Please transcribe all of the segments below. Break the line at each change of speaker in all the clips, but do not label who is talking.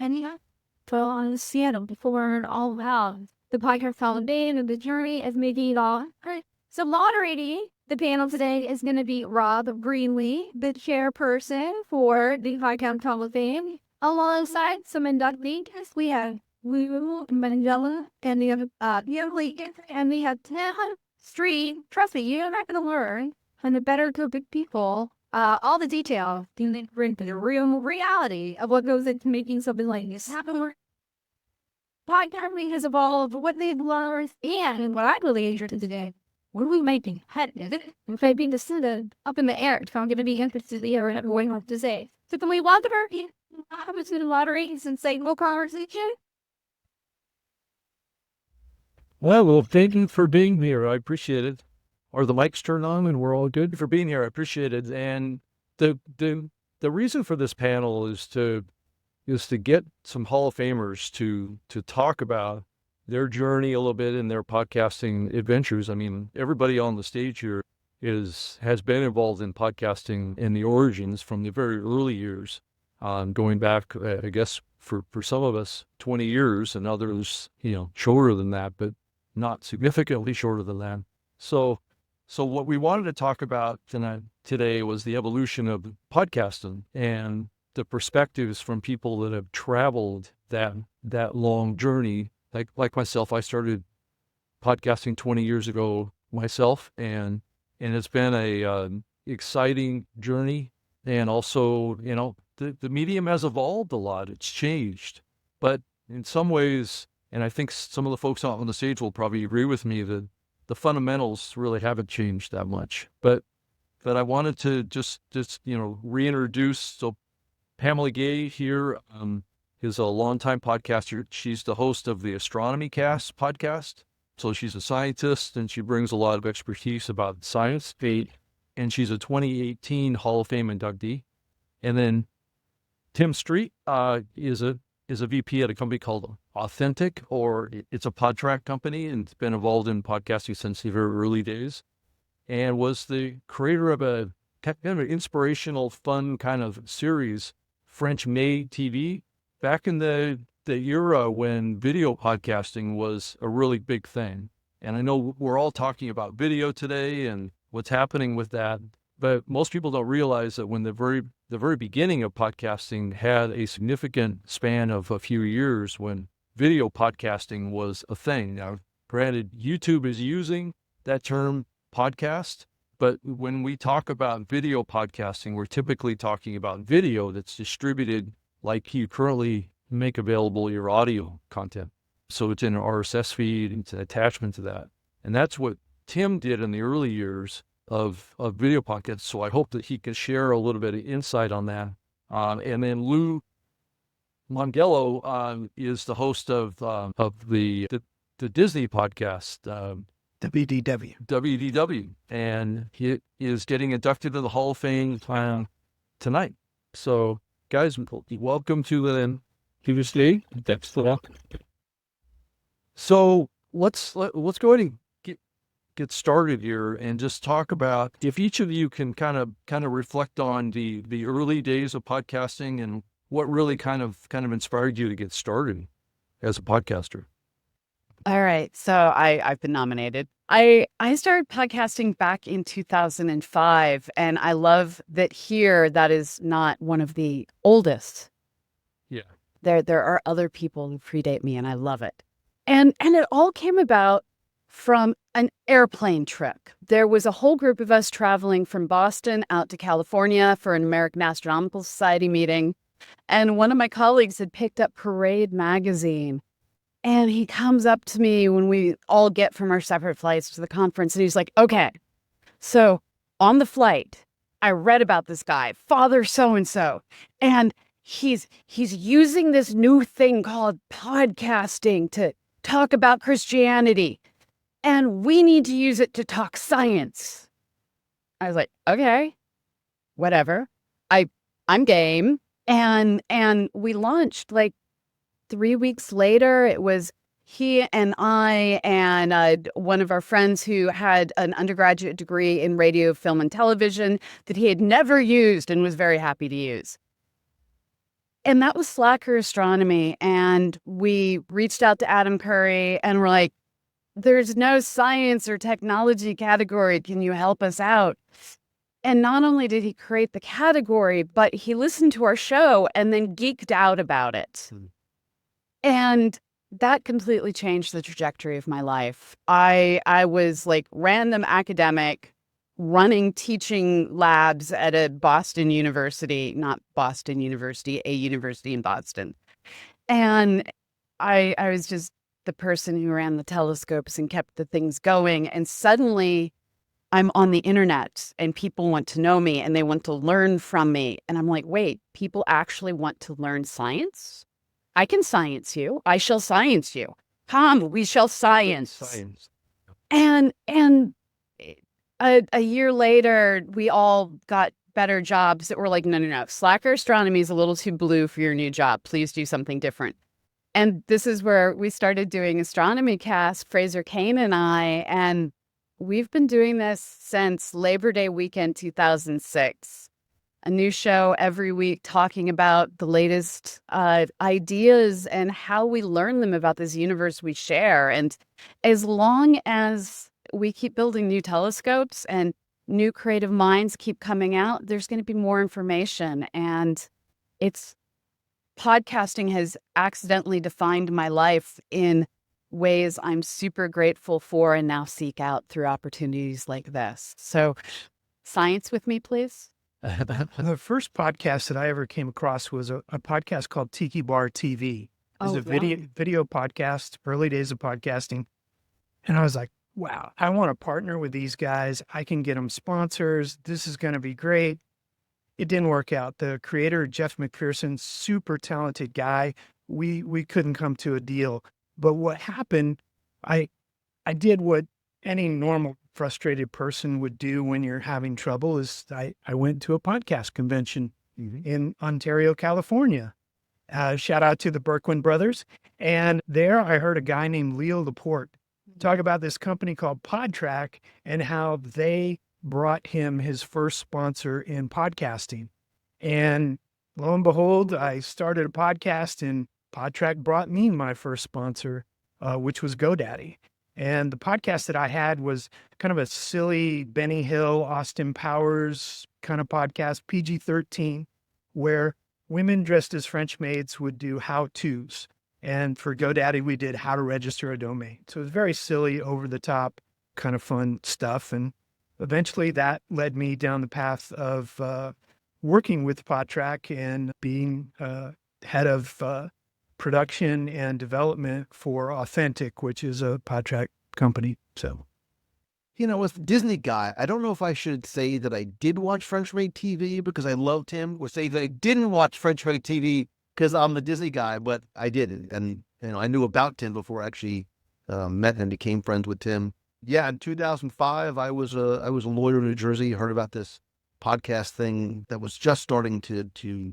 and yeah, fell on Seattle before all about the podcast Hall of Fame and the journey of making it all. Right. So moderating the panel today is going to be Rob Greenlee, the chairperson for the Podcast Hall of Fame. Alongside some inductees, we have Mongello and the other Lincoln, and we have Tim Street. Trust me, you're not going to learn from the better group of people all the detail, the real reality of what goes into making something like this happen. Podcasting has evolved, what they've learned, and what I really interested today. What are we making? If I being decided up in the air, if I'm going to be interested in the air, I have a way to say. So can we welcome her? I was going to moderate and say, no conversation.
Well, thank you for being here. I appreciate it. Are the mics turned on and we're all good? For being here, I appreciate it. And the reason for this panel is to get some Hall of Famers to talk about their journey a little bit in their podcasting adventures. I mean, everybody on the stage here has been involved in podcasting in the origins from the very early years, going back, I guess, for some of us, 20 years, and others, shorter than that, but not significantly shorter than that. So what we wanted to talk about today was the evolution of podcasting and the perspectives from people that have traveled that long journey. Like myself, I started podcasting 20 years ago myself, and it's been a exciting journey. And also, the medium has evolved a lot. It's changed, but in some ways, and I think some of the folks out on the stage will probably agree with me that the fundamentals really haven't changed that much. But I wanted to just reintroduce. So Pamela Gay here is a longtime podcaster. She's the host of the Astronomy Cast podcast. So she's a scientist, and she brings a lot of expertise about science, and she's a 2018 Hall of Fame inductee. And then Tim Street is a VP at a company called Authentic, or it's a Podtrac company, and it's been involved in podcasting since the very early days, and was the creator of a kind of an inspirational, fun kind of series, French Maid TV, back in the era when video podcasting was a really big thing. And I know we're all talking about video today and what's happening with that, but most people don't realize that when the very beginning of podcasting had a significant span of a few years when video podcasting was a thing. Now, granted, YouTube is using that term podcast, but when we talk about video podcasting, we're typically talking about video that's distributed like you currently make available your audio content. So it's in an RSS feed, it's an attachment to that. And that's what Tim did in the early years of video podcasts. So I hope that he can share a little bit of insight on that. And then Lou Mongello is the host of the Disney podcast, WDW, and he is getting inducted to the Hall of Fame tonight. So, guys, welcome to the stage. So let's go ahead and get started here and just talk about, if each of you can kind of reflect on the early days of podcasting and what really kind of inspired you to get started as a podcaster.
All right. So I've been nominated. I started podcasting back in 2005, and I love that here that is not one of the oldest.
Yeah.
There are other people who predate me, and I love it. And it all came about from an airplane trip. There was a whole group of us traveling from Boston out to California for an American Astronomical Society meeting. And one of my colleagues had picked up Parade magazine. And he comes up to me when we all get from our separate flights to the conference. And he's like, okay, so on the flight, I read about this guy, Father so-and-so. And he's using this new thing called podcasting to talk about Christianity. And we need to use it to talk science. I was like, okay, whatever. I'm game. And we launched like 3 weeks later. It was he and I and one of our friends who had an undergraduate degree in radio, film, and television that he had never used and was very happy to use. And that was Slacker Astronomy. And we reached out to Adam Curry and we're like, there's no science or technology category. Can you help us out? And not only did he create the category, but he listened to our show and then geeked out about it. And that completely changed the trajectory of my life. I was like random academic running teaching labs at a Boston university, not Boston University, a university in Boston. And I was just the person who ran the telescopes and kept the things going. And suddenly I'm on the internet and people want to know me and they want to learn from me. And I'm like, wait, people actually want to learn science? I can science you. I shall science you. Come, we shall science. And a year later, we all got better jobs that were like, no. Slacker Astronomy is a little too blue for your new job. Please do something different. And this is where we started doing Astronomy Cast, Fraser Kane and I, and we've been doing this since Labor Day weekend 2006. A new show every week talking about the latest ideas and how we learn them about this universe we share. And as long as we keep building new telescopes and new creative minds keep coming out, there's going to be more information. And podcasting has accidentally defined my life in ways I'm super grateful for and now seek out through opportunities like this. So science with me, please.
The first podcast that I ever came across was a podcast called Tiki Bar TV. It was a video podcast, early days of podcasting. And I was like, wow, I want to partner with these guys. I can get them sponsors. This is going to be great. It didn't work out. The creator, Jeff McPherson, super talented guy. We couldn't come to a deal. But what happened, I did what any normal frustrated person would do when you're having trouble is I went to a podcast convention in Ontario, California. Shout out to the Berkwin brothers. And there I heard a guy named Leo Laporte talk about this company called Podtrac and how they brought him his first sponsor in podcasting. And lo and behold, I started a podcast and Podtrac brought me my first sponsor, which was GoDaddy. And the podcast that I had was kind of a silly Benny Hill, Austin Powers kind of podcast, PG-13, where women dressed as French maids would do how-tos. And for GoDaddy, we did how to register a domain. So it was very silly, over-the-top, kind of fun stuff. And eventually that led me down the path of working with Podtrac and being head of production and development for Authentic, which is a Podtrac company. So,
as a Disney guy, I don't know if I should say that I did watch French Made TV because I loved him, or say that I didn't watch French Made TV because I'm the Disney guy, but I did. And, I knew about Tim before I actually met and became friends with Tim. Yeah, in 2005, I was a lawyer in New Jersey, heard about this podcast thing that was just starting to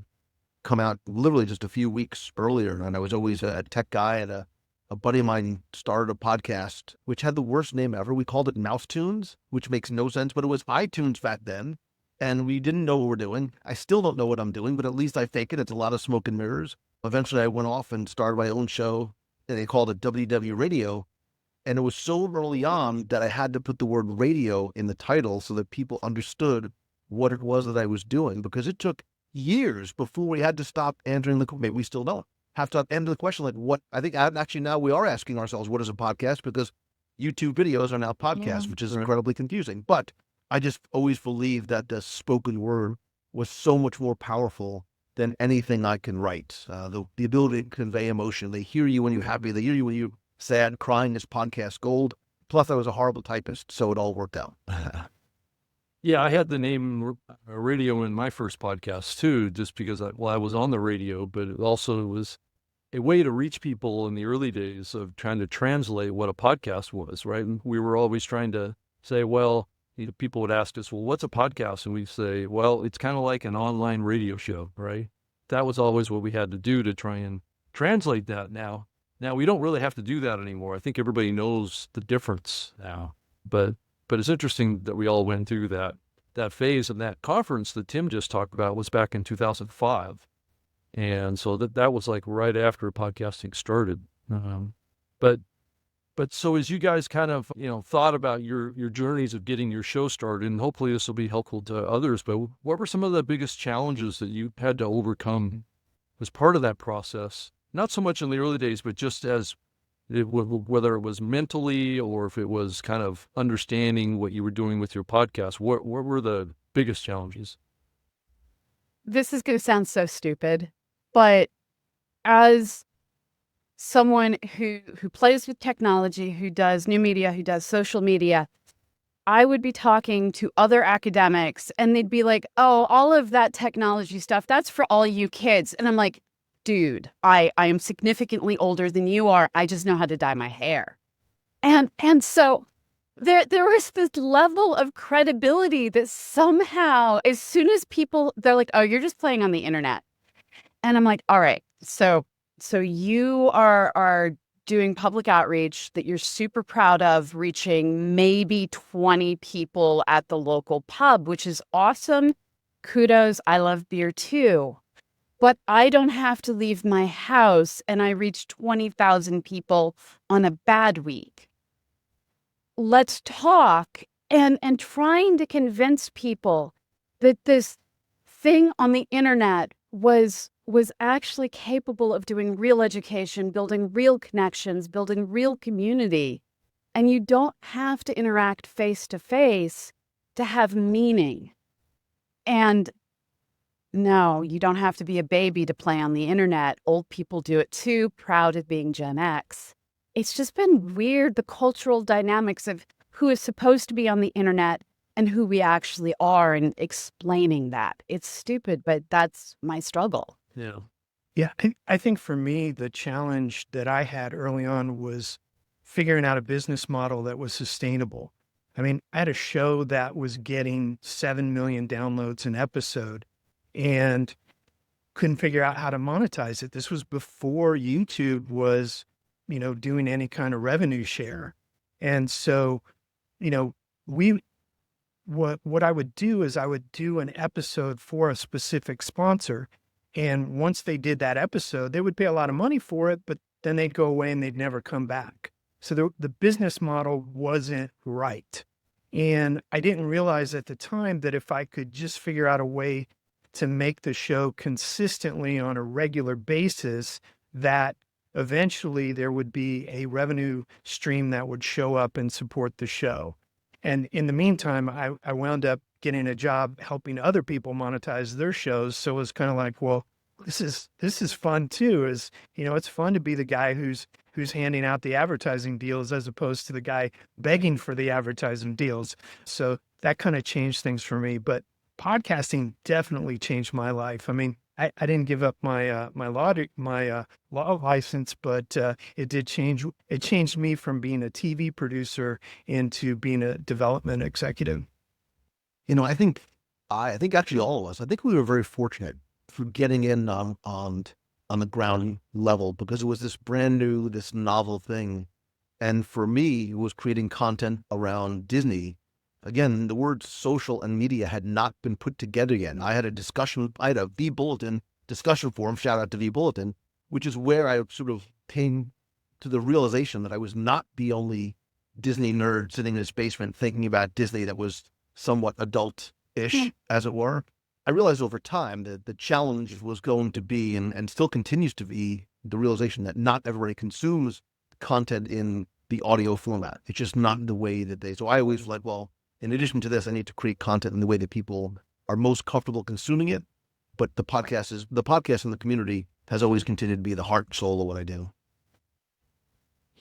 come out literally just a few weeks earlier. And I was always a tech guy, and a buddy of mine started a podcast, which had the worst name ever. We called it Mouse Tunes, which makes no sense, but it was iTunes back then. And we didn't know what we're doing. I still don't know what I'm doing, but at least I fake it. It's a lot of smoke and mirrors. Eventually I went off and started my own show, and they called it WW Radio. And it was so early on that I had to put the word radio in the title so that people understood what it was that I was doing, because it took years before we had to stop answering maybe we still don't have to answer the question, like what, I think actually now we are asking ourselves, what is a podcast? Because YouTube videos are now podcasts, which is incredibly confusing. But I just always believed that the spoken word was so much more powerful than anything I can write. The ability to convey emotion. They hear you when you're happy. They hear you when you're sad. Crying is podcast gold. Plus I was a horrible typist, so it all worked out.
Yeah, I had the name radio in my first podcast too, just because I was on the radio, but it also was a way to reach people in the early days of trying to translate what a podcast was, right? And we were always trying to say, well, people would ask us, well, what's a podcast? And we'd say, well, it's kind of like an online radio show, right? That was always what we had to do to try and translate that now. Now, we don't really have to do that anymore. I think everybody knows the difference now. But it's interesting that we all went through that phase, and that conference that Tim just talked about was back in 2005. And so that was like right after podcasting started. But so as you guys kind of, thought about your journeys of getting your show started, and hopefully this will be helpful to others, but what were some of the biggest challenges that you had to overcome as part of that process? Not so much in the early days, but just whether it was mentally or if it was kind of understanding what you were doing with your podcast. What were the biggest challenges?
This is going to sound so stupid, but as someone who plays with technology, who does new media, who does social media, I would be talking to other academics and they'd be like, oh, all of that technology stuff, that's for all you kids. And I'm like, dude, I am significantly older than you are. I just know how to dye my hair. And so there was this level of credibility that somehow, as soon as they're like, oh, you're just playing on the internet. And I'm like, all right, so you are doing public outreach that you're super proud of, reaching maybe 20 people at the local pub, which is awesome. Kudos. I love beer too. But I don't have to leave my house and I reach 20,000 people on a bad week. Let's talk. And trying to convince people that this thing on the internet was actually capable of doing real education, building real connections, building real community. And you don't have to interact face to face to have meaning. And no, you don't have to be a baby to play on the internet. Old people do it too, proud of being Gen X. It's just been weird, the cultural dynamics of who is supposed to be on the internet and who we actually are, and explaining that. It's stupid, but that's my struggle.
Yeah.
Yeah, I think for me, the challenge that I had early on was figuring out a business model that was sustainable. I mean, I had a show that was getting 7 million downloads an episode and couldn't figure out how to monetize it. This was before YouTube was, doing any kind of revenue share. And so, what I would do is I would do an episode for a specific sponsor. And once they did that episode, they would pay a lot of money for it, but then they'd go away and they'd never come back. So the business model wasn't right. And I didn't realize at the time that if I could just figure out a way to make the show consistently on a regular basis, that eventually there would be a revenue stream that would show up and support the show. And in the meantime, I wound up getting a job helping other people monetize their shows. So it was kind of like, well, this is fun too. It's fun to be the guy who's handing out the advertising deals as opposed to the guy begging for the advertising deals. So that kind of changed things for me. But podcasting definitely changed my life. I mean, I didn't give up my law license, but it did change. It changed me from being a TV producer into being a development executive.
I think actually all of us, I think we were very fortunate for getting in on the ground level, because it was this brand new, this novel thing. And for me, it was creating content around Disney. Again, the words social and media had not been put together yet. I had a V Bulletin discussion forum, shout out to V Bulletin, which is where I sort of came to the realization that I was not the only Disney nerd sitting in his basement thinking about Disney that was somewhat adult-ish, as it were. I realized over time that the challenge was going to be, and still continues to be, the realization that not everybody consumes content in the audio format. It's just not the way that so I always was like, well, in addition to this, I need to create content in the way that people are most comfortable consuming it. But the podcast and the community has always continued to be the heart and soul of what I do.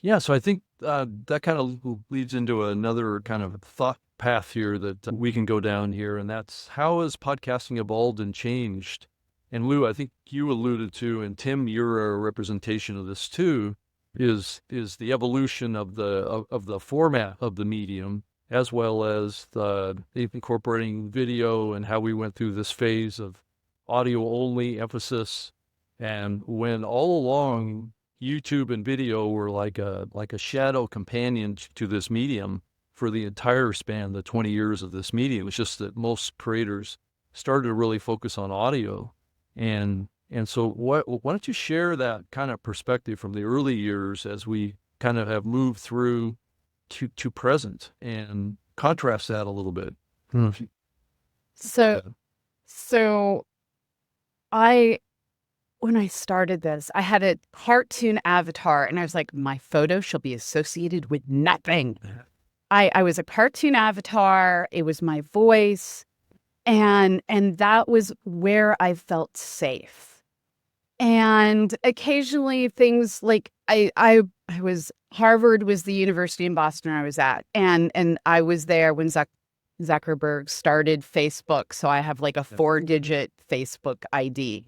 Yeah, so I think that kind of leads into another kind of thought path here that we can go down here, and that's how has podcasting evolved and changed? And Lou, I think you alluded to, and Tim, you're a representation of this too, is the evolution of the format of the medium, as well as the incorporating video and how we went through this phase of audio only emphasis. And when all along YouTube and video were like a shadow companion to this medium for the entire span, the 20 years of this medium. It's just that most creators started to really focus on audio. And And so why don't you share that kind of perspective from the early years as we kind of have moved through to present and contrast that a little bit?
So, so I, when I started this, I had a cartoon avatar and I was like, my photo shall be associated with nothing. I was a cartoon avatar. It was my voice. And that was where I felt safe. And occasionally things like I was, Harvard was the university in Boston I was at. And I was there when Zuckerberg started Facebook. So I have like a 4-digit Facebook ID.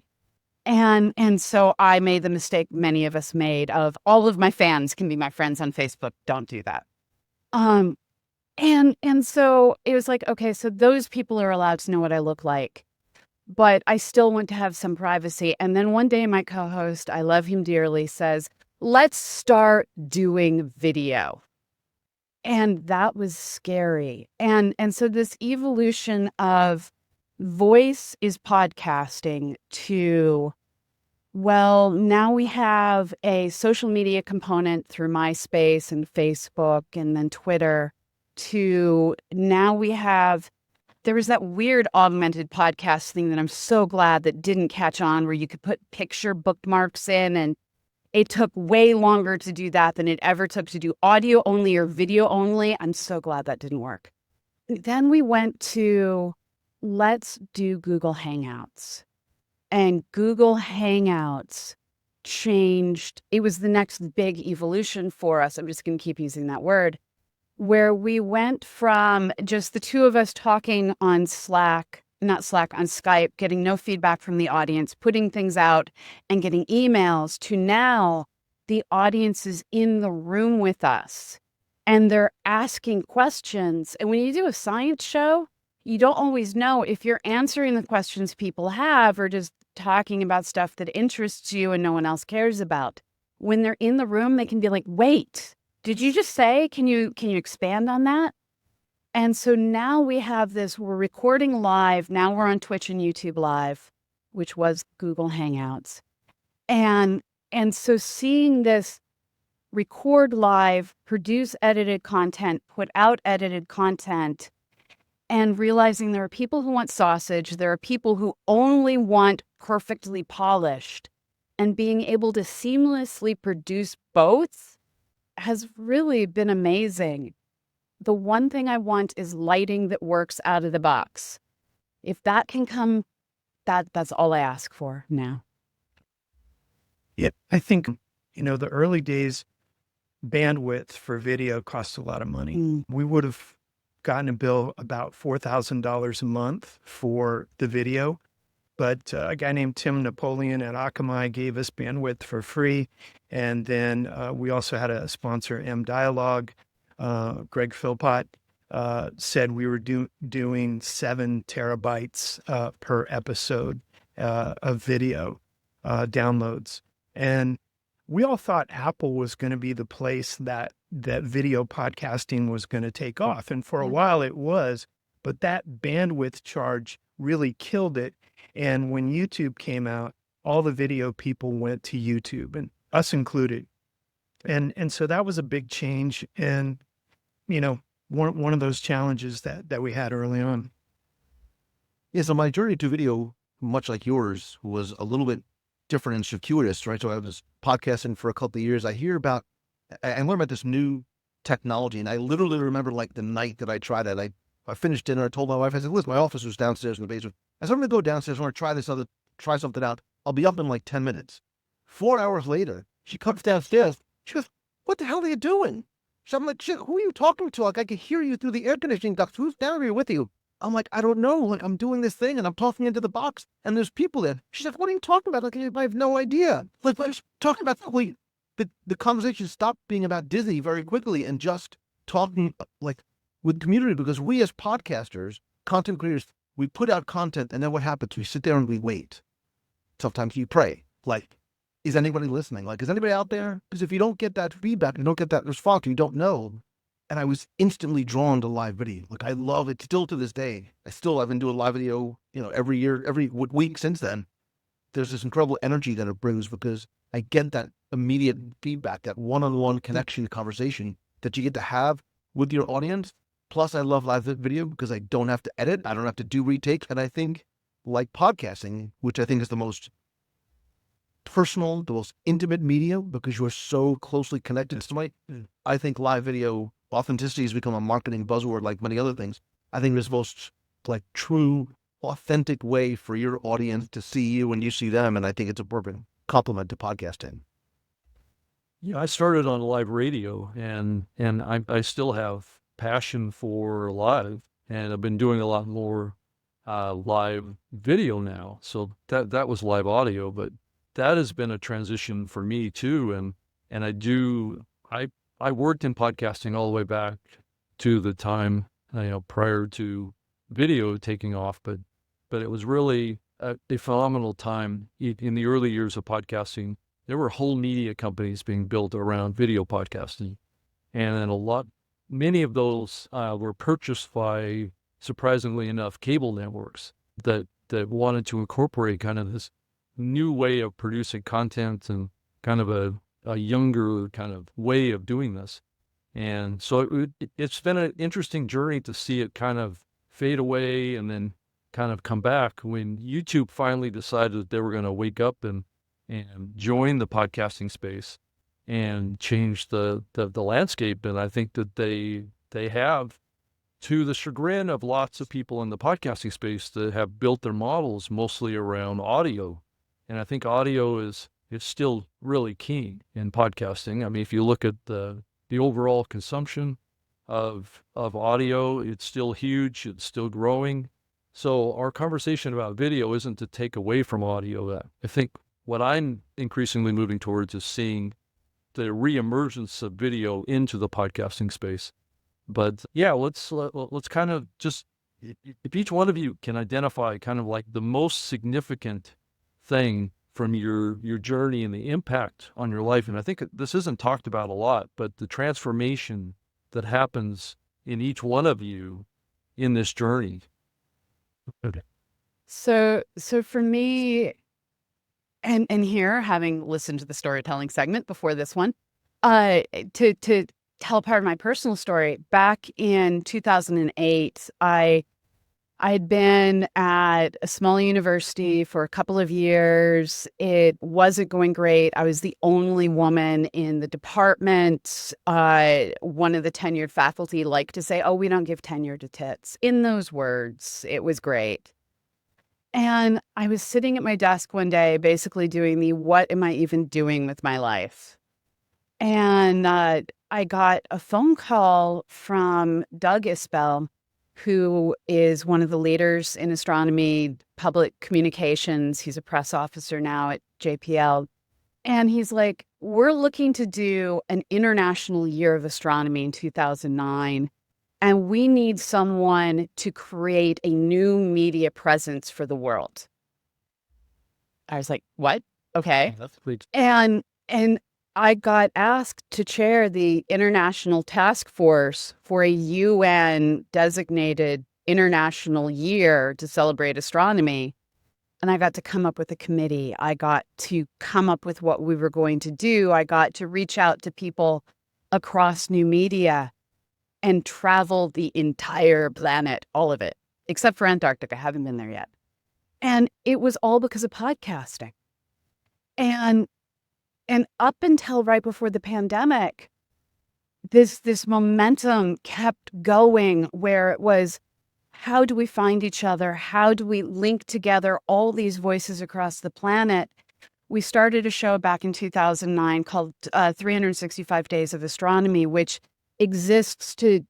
And so I made the mistake many of us made of all of my fans can be my friends on Facebook. Don't do that. And so it was like, okay, so those people are allowed to know what I look like, but I still want to have some privacy. And then one day my co-host, I love him dearly, says, let's start doing video. And that was scary. And so this evolution of voice is podcasting to, well, now we have a social media component through MySpace and Facebook and then Twitter, to now we have, there was that weird augmented podcast thing that I'm so glad that didn't catch on, where you could put picture bookmarks in, and it took way longer to do that than it ever took to do audio only or video only. I'm so glad that didn't work. Then we went to, let's do Google Hangouts. And Google Hangouts changed. It was the next big evolution for us. I'm just going to keep using that word, where we went from just the two of us talking on on Skype, getting no feedback from the audience, putting things out and getting emails, to now the audience is in the room with us and they're asking questions. And when you do a science show, you don't always know if you're answering the questions people have or just talking about stuff that interests you and no one else cares about. When they're in the room, they can be like, wait, did you just say, can you expand on that? And so now we have this, we're recording live. Now we're on Twitch and YouTube Live, which was Google Hangouts. And so seeing this record live, produce edited content, put out edited content, and realizing there are people who want sausage, there are people who only want perfectly polished, and being able to seamlessly produce both has really been amazing. The one thing I want is lighting that works out of the box. If that can come, that's all I ask for now.
Yeah, I think, the early days, bandwidth for video costs a lot of money. We would have gotten a bill about $4,000 a month for the video, but a guy named Tim Napoleon at Akamai gave us bandwidth for free. And then we also had a sponsor, M Dialogue. Greg Philpott said we were doing 7 terabytes per episode of video downloads. And we all thought Apple was going to be the place that video podcasting was going to take off. And for a while it was, but that bandwidth charge really killed it. And when YouTube came out, all the video people went to YouTube, and us included. And so that was a big change. And, one of those challenges that we had early on.
Yeah, so my journey to video, much like yours, was a little bit different and circuitous, right? So I was podcasting for a couple of years. I learned about this new technology, and I literally remember like the night that I tried it. I finished dinner. I told my wife, I said, listen, my office was downstairs in the basement. I said, I'm going to go downstairs. I want to try something out. I'll be up in like 10 minutes. 4 hours later, she comes downstairs. She goes, what the hell are you doing? So I'm like, shit, who are you talking to? Like, I can hear you through the air conditioning ducts. Who's down here with you? I'm like, I don't know. Like, I'm doing this thing and I'm talking into the box and there's people there. She said, what are you talking about? Like, I have no idea. Like, I was talking about the conversation stopped being about Disney very quickly and just talking like with community, because we as podcasters, content creators, we put out content and then what happens? We sit there and we wait. Sometimes you pray. Like, is anybody listening? Like, is anybody out there? Because if you don't get that feedback, you don't get that response, you don't know. And I was instantly drawn to live video. Like, I love it still to this day. I've been doing live video, every year, every week since then. there's this incredible energy that it brings because I get that immediate feedback, that one-on-one connection conversation that you get to have with your audience. Plus, I love live video because I don't have to edit. I don't have to do retakes. And I think like podcasting, which I think is the most personal, the most intimate media because you're so closely connected to somebody. I think live video authenticity has become a marketing buzzword like many other things. I think there's most like true, authentic way for your audience to see you when you see them. And I think it's a perfect complement to podcasting.
Yeah, I started on live radio, and I still have passion for live, and I've been doing a lot more live video now. So that was live audio, but that has been a transition for me too. And I worked in podcasting all the way back to the time prior to video taking off, but it was really a phenomenal time in the early years of podcasting. There were whole media companies being built around video podcasting, and then many of those were purchased by, surprisingly enough, cable networks that wanted to incorporate kind of this new way of producing content and kind of a younger kind of way of doing this. And so it's been an interesting journey to see it kind of fade away and then kind of come back when YouTube finally decided that they were going to wake up and join the podcasting space and change the landscape. And I think that they have, to the chagrin of lots of people in the podcasting space that have built their models mostly around audio. And I think audio is still really key in podcasting. I mean, if you look at the overall consumption of audio, it's still huge, it's still growing. So our conversation about video isn't to take away from audio. I think what I'm increasingly moving towards is seeing the reemergence of video into the podcasting space. But yeah, let's kind of just, if each one of you can identify kind of like the most significant thing from your journey and the impact on your life. And I think this isn't talked about a lot, but the transformation that happens in each one of you in this journey.
So for me, and here, having listened to the storytelling segment before this one, to tell part of my personal story, back in 2008, I'd been at a small university for a couple of years. It wasn't going great. I was the only woman in the department. One of the tenured faculty liked to say, "Oh, we don't give tenure to tits." In those words, it was great. And I was sitting at my desk one day, basically doing what am I even doing with my life? And I got a phone call from Doug Isbell, who is one of the leaders in astronomy, public communications. He's a press officer now at JPL. And he's like, we're looking to do an international year of astronomy in 2009. And we need someone to create a new media presence for the world. I was like, what? Okay.
That's sweet.
And I got asked to chair the international task force for a UN designated international year to celebrate astronomy. And I got to come up with a committee. I got to come up with what we were going to do. I got to reach out to people across new media and travel the entire planet, all of it, except for Antarctica. I haven't been there yet. And it was all because of podcasting. And up until right before the pandemic, this momentum kept going where it was, how do we find each other? How do we link together all these voices across the planet? We started a show back in 2009 called 365 Days of Astronomy, which exists to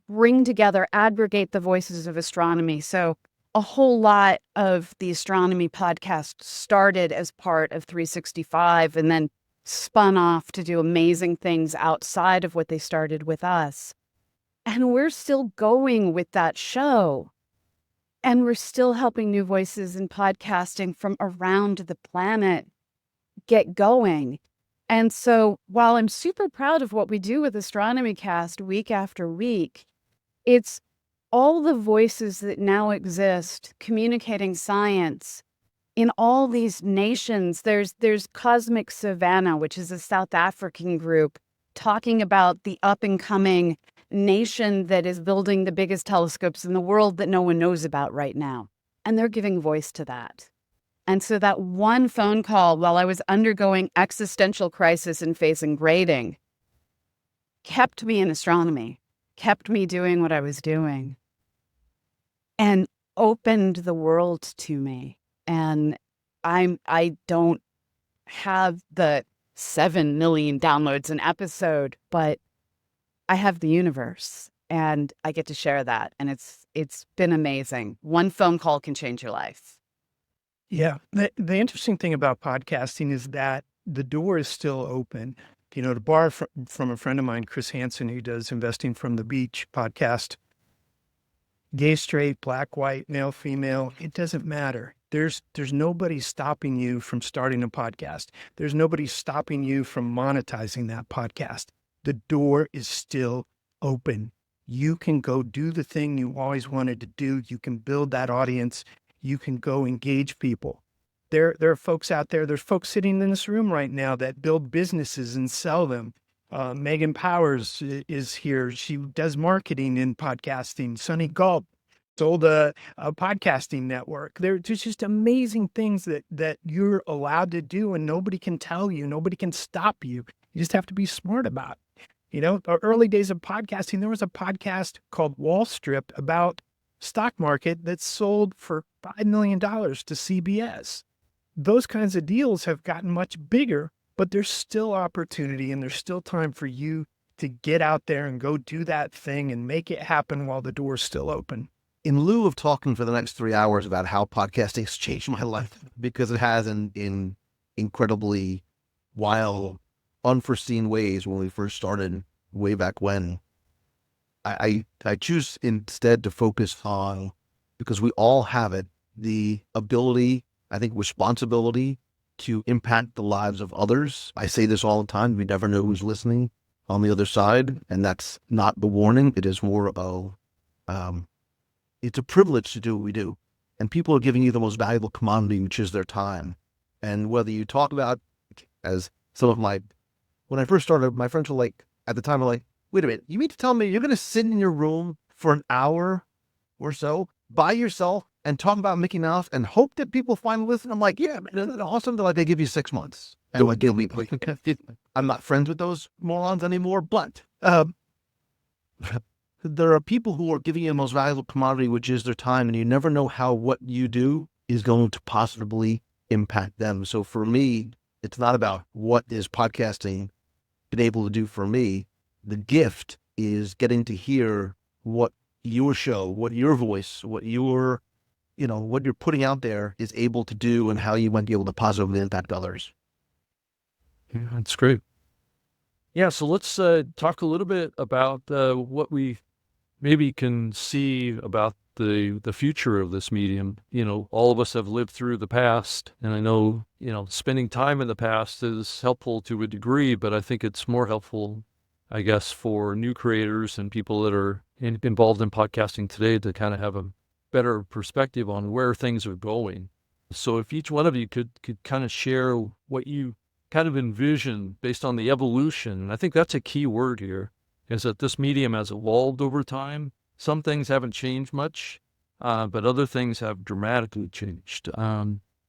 bring together, aggregate the voices of astronomy. So a whole lot of the astronomy podcast started as part of 365 and then spun off to do amazing things outside of what they started with us. And we're still going with that show. And we're still helping new voices in podcasting from around the planet get going. And so while I'm super proud of what we do with Astronomy Cast week after week, it's all the voices that now exist communicating science in all these nations. There's Cosmic Savannah, which is a South African group, talking about the up and coming nation that is building the biggest telescopes in the world that no one knows about right now. And they're giving voice to that. And so that one phone call while I was undergoing existential crisis and facing grading kept me in astronomy, kept me doing what I was doing, and opened the world to me. And I don't have the 7 million downloads an episode, but I have the universe and I get to share that. And it's been amazing. One phone call can change your life.
Yeah. The interesting thing about podcasting is that the door is still open. You know, to borrow from a friend of mine, Chris Hansen, who does Investing from the Beach podcast, gay, straight, black, white, male, female, it doesn't matter. There's nobody stopping you from starting a podcast. There's nobody stopping you from monetizing that podcast. The door is still open. You can go do the thing you always wanted to do. You can build that audience. You can go engage people. There are folks out there. There's folks sitting in this room right now that build businesses and sell them. Megan Powers is here. She does marketing in podcasting. Sonny Galt sold a podcasting network. There's just amazing things that you're allowed to do, and nobody can tell you. Nobody can stop you. You just have to be smart about it. You know, the early days of podcasting, there was a podcast called Wall Strip about stock market that sold for $5 million to CBS. Those kinds of deals have gotten much bigger, but there's still opportunity and there's still time for you to get out there and go do that thing and make it happen while the door's still open.
In lieu of talking for the next 3 hours about how podcasting has changed my life, because it has in incredibly wild, unforeseen ways when we first started way back when, I choose instead to focus on, because we all have it, the ability, I think responsibility to impact the lives of others. I say this all the time. We never know who's listening on the other side. And that's not the warning. It is more of, it's a privilege to do what we do. And people are giving you the most valuable commodity, which is their time. And whether you talk about, as some of when I first started, my friends were like, at the time, were like, wait a minute, you mean to tell me you're going to sit in your room for an hour or so by yourself and talk about Mickey Mouse and hope that people finally listen? I'm like, yeah, man, isn't that awesome? They're like, they give you 6 months. And like, I'm not friends with those morons anymore, but there are people who are giving you the most valuable commodity, which is their time, and you never know how what you do is going to positively impact them. So for me, it's not about what is podcasting been able to do for me. The gift is getting to hear what your show, what your voice, what you're putting out there is able to do, and how you might be able to positively impact others.
Yeah, that's great. Yeah, so let's talk a little bit about what we maybe can see about the future of this medium. You know, all of us have lived through the past, and I know, spending time in the past is helpful to a degree, but I think it's more helpful, I guess, for new creators and people that are involved in podcasting today to kind of have a better perspective on where things are going. So if each one of you could kind of share what you kind of envision based on the evolution, and I think that's a key word here, is that this medium has evolved over time. Some things haven't changed much, but other things have dramatically changed.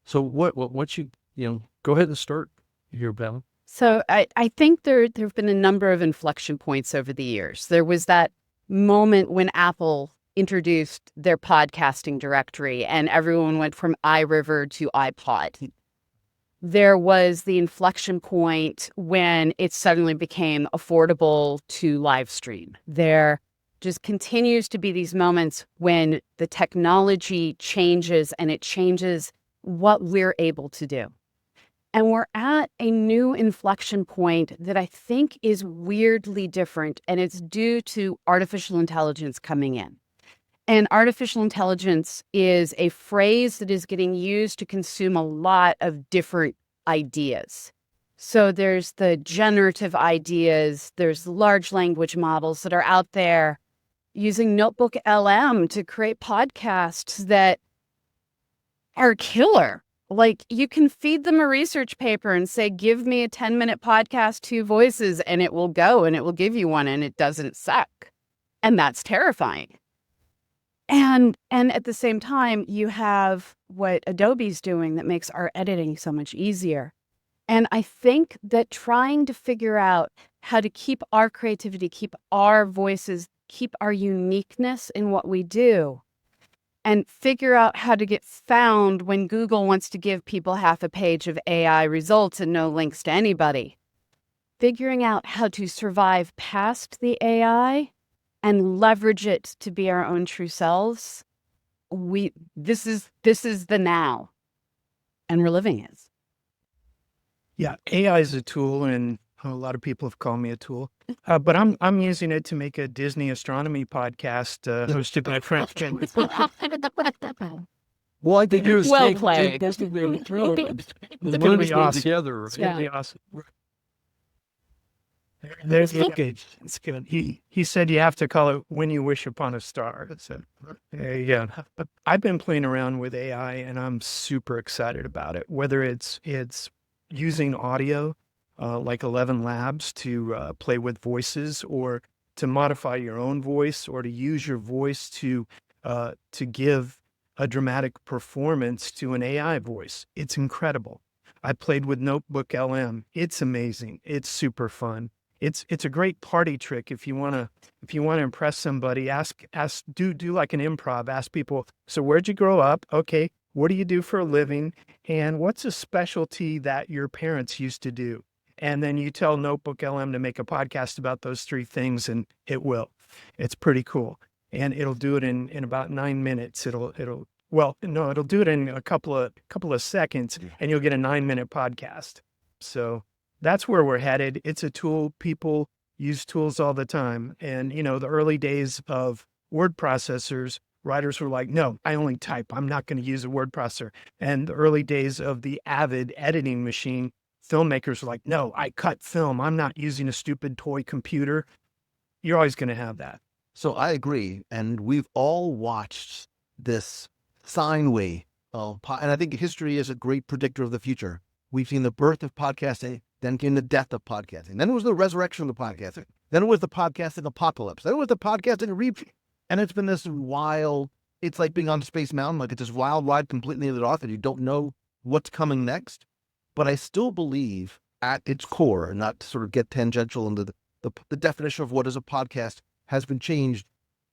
So what you go ahead and start here, Bella.
So I think there have been a number of inflection points over the years. There was that moment when Apple introduced their podcasting directory and everyone went from iRiver to iPod. There was the inflection point when it suddenly became affordable to live stream. There just continues to be these moments when the technology changes and it changes what we're able to do. And we're at a new inflection point that I think is weirdly different, and it's due to artificial intelligence coming in. And artificial intelligence is a phrase that is getting used to consume a lot of different ideas. So there's the generative ideas, there's large language models that are out there using Notebook LM to create podcasts that are killer. Like, you can feed them a research paper and say, give me a 10-minute podcast, 2 voices, and it will go and it will give you one and it doesn't suck. And that's terrifying. And at the same time, you have what Adobe's doing that makes our editing so much easier. And I think that trying to figure out how to keep our creativity, keep our voices, keep our uniqueness in what we do, and figure out how to get found when Google wants to give people half a page of AI results and no links to anybody. Figuring out how to survive past the AI and leverage it to be our own true selves. This is the now, and we're living it.
Yeah, AI is a tool, and a lot of people have called me a tool. But I'm using it to make a Disney astronomy podcast hosted by French.
Well, I think it was
Well played.
It's going
to be awesome.
Together.
It's gonna be awesome. There's it's good. He said you have to call it When You Wish Upon a Star. So, yeah. But I've been playing around with AI, and I'm super excited about it. Whether it's using audio, like 11 Labs to play with voices, or to modify your own voice, or to use your voice to give a dramatic performance to an AI voice. It's incredible. I played with Notebook LM. It's amazing. It's super fun. It's a great party trick if you want to impress somebody. Do like an improv. Ask people, so where'd you grow up? Okay, what do you do for a living? And what's a specialty that your parents used to do? And then you tell Notebook LM to make a podcast about those 3 things, and it will. It's pretty cool. And it'll do it in about 9 minutes. It'll do it in a couple of seconds, and you'll get a 9-minute podcast. So that's where we're headed. It's a tool. People use tools all the time. And, the early days of word processors, writers were like, no, I only type. I'm not going to use a word processor. And the early days of the Avid editing machine, filmmakers were like, no, I cut film. I'm not using a stupid toy computer. You're always going to have that.
So I agree. And we've all watched this sine wave. And I think history is a great predictor of the future. We've seen the birth of podcasting, then came the death of podcasting. Then it was the resurrection of the podcasting. Then it was the podcasting apocalypse. Then it was the podcasting repeat. And it's been this wild, it's like being on Space Mountain, like it's this wild ride completely in the dark and you don't know what's coming next. But I still believe at its core, not to sort of get tangential into the definition of what is a podcast has been changed.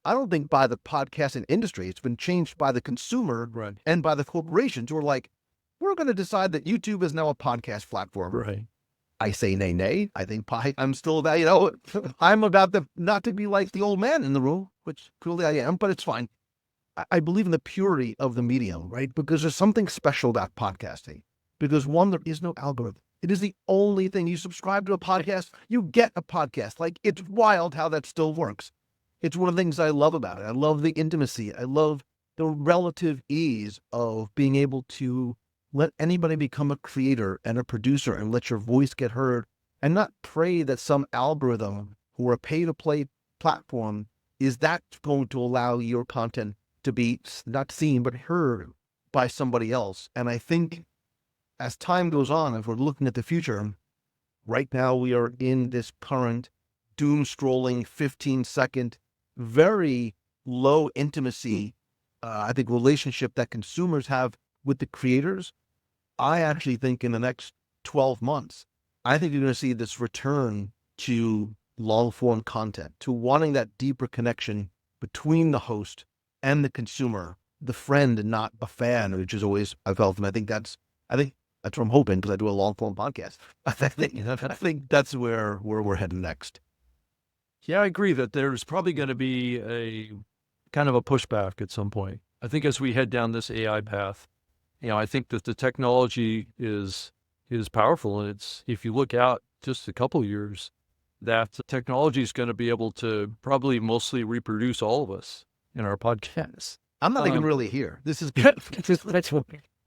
I don't think by the podcasting industry. It's been changed by the consumer and by the corporations who are like, we're going to decide that YouTube is now a podcast platform.
Right.
I say nay. I think I'm still about, I'm about not to be like the old man in the room, which clearly I am, but it's fine. I believe in the purity of the medium, right? Because there's something special about podcasting. Because one, there is no algorithm. It is the only thing. You subscribe to a podcast, you get a podcast. Like, it's wild how that still works. It's one of the things I love about it. I love the intimacy. I love the relative ease of being able to let anybody become a creator and a producer and let your voice get heard, and not pray that some algorithm or a pay-to-play platform is that going to allow your content to be not seen but heard by somebody else. And I think as time goes on, if we're looking at the future, right now we are in this current doom-scrolling 15-second, very low intimacy, I think, relationship that consumers have with the creators. I actually think in the next 12 months, I think you're going to see this return to long-form content, to wanting that deeper connection between the host and the consumer, the friend and not a fan, which is always I felt. And I think that's what I'm hoping, because I do a long-form podcast. I think that's where we're heading next.
Yeah, I agree that there's probably going to be a kind of a pushback at some point. I think as we head down this AI path, I think that the technology is powerful, and it's, if you look out just a couple of years, that technology is going to be able to probably mostly reproduce all of us in our podcasts.
I'm not even really here. This is good.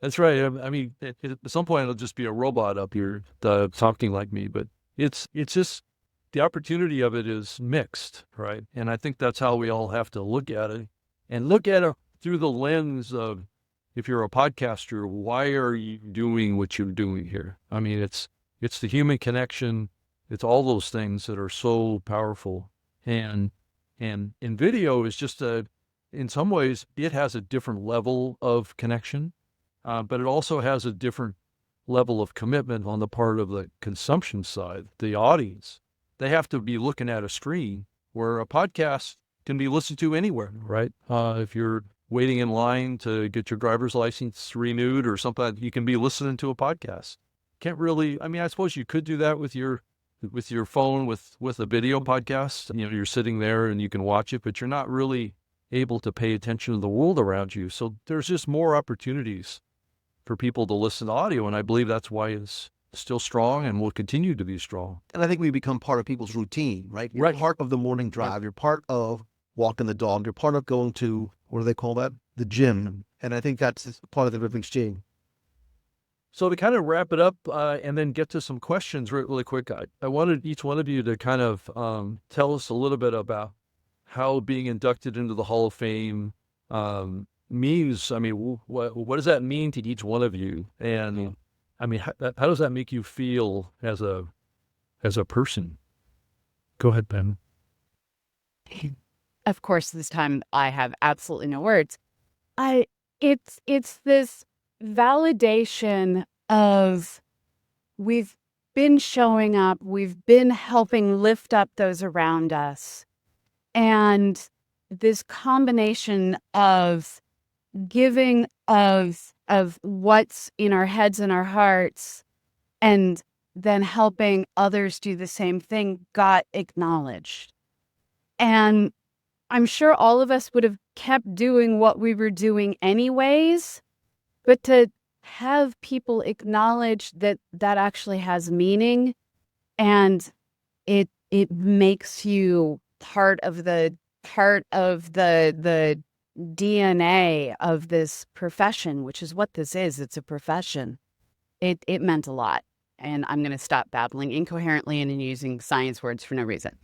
That's right. I mean, at some point it'll just be a robot up here talking like me, but it's just the opportunity of it is mixed, right? And I think that's how we all have to look at it, and look at it through the lens of, if you're a podcaster, why are you doing what you're doing here? I mean, it's the human connection. It's all those things that are so powerful. And in video is just in some ways, it has a different level of connection, but it also has a different level of commitment on the part of the consumption side, the audience. They have to be looking at a screen, where a podcast can be listened to anywhere, right? If you're waiting in line to get your driver's license renewed or something, you can be listening to a podcast. Can't really, I mean, I suppose you could do that with your phone with a video podcast. You know, you're sitting there and you can watch it, but you're not really able to pay attention to the world around you. So there's just more opportunities for people to listen to audio, and I believe that's why it's still strong and will continue to be strong.
And I think we become part of people's routine, right? You're
Right.
part of the morning drive. You're part of walking the dog. You're part of going to, what do they call that? The gym. And I think that's part of the living exchange.
So to kind of wrap it up and then get to some questions really quick, I wanted each one of you to kind of tell us a little bit about how being inducted into the Hall of Fame means. I mean, what does that mean to each one of you? And I mean, how does that make you feel as a person? Go ahead, Ben.
Of course, this time I have absolutely no words. It's this validation of we've been showing up, we've been helping lift up those around us. And this combination of giving of what's in our heads and our hearts, and then helping others do the same thing, got acknowledged. And I'm sure all of us would have kept doing what we were doing anyways, but to have people acknowledge that that actually has meaning, and it makes you part of the DNA of this profession, which is what this is. It's a profession. It meant a lot. And I'm going to stop babbling incoherently and using science words for no reason.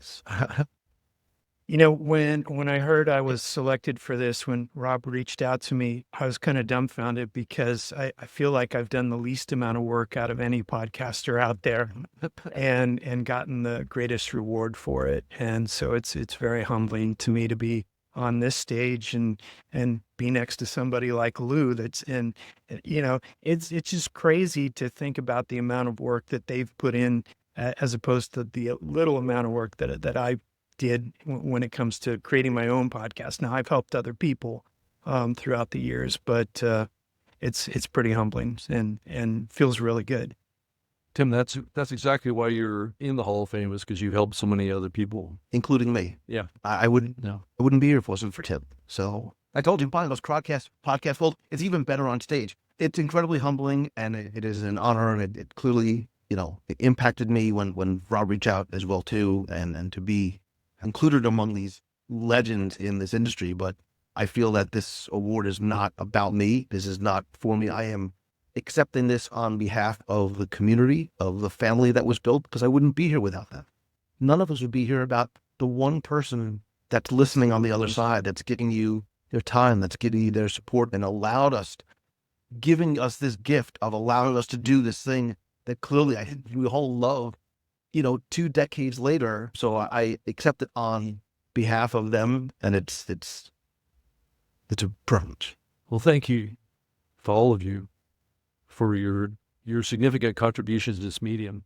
You know, when I heard I was selected for this, when Rob reached out to me, I was kind of dumbfounded because I feel like I've done the least amount of work out of any podcaster out there and gotten the greatest reward for it. And so it's very humbling to me to be on this stage and be next to somebody like Lou it's just crazy to think about the amount of work that they've put in as opposed to the little amount of work that I did when it comes to creating my own podcast. Now, I've helped other people throughout the years, but it's pretty humbling and feels really good.
Tim, that's exactly why you're in the Hall of Fame, is because you helped so many other people,
Including me.
Yeah.
I wouldn't be here if it wasn't for Tim. So I told you, those podcast world, it's even better on stage. It's incredibly humbling, and it is an honor, and it clearly, it impacted me when Rob reached out as well too, and to be included among these legends in this industry. But I feel that this award is not about me. This is not for me. I am accepting this on behalf of the community, of the family that was built, because I wouldn't be here without that. None of us would be here without the one person that's listening on the other side, that's giving you their time, that's giving you their support, and giving us this gift of allowing us to do this thing that clearly I think we all love, 2 decades later. So I accept it on behalf of them, and it's a privilege.
Well, thank you for all of you for your significant contributions to this medium.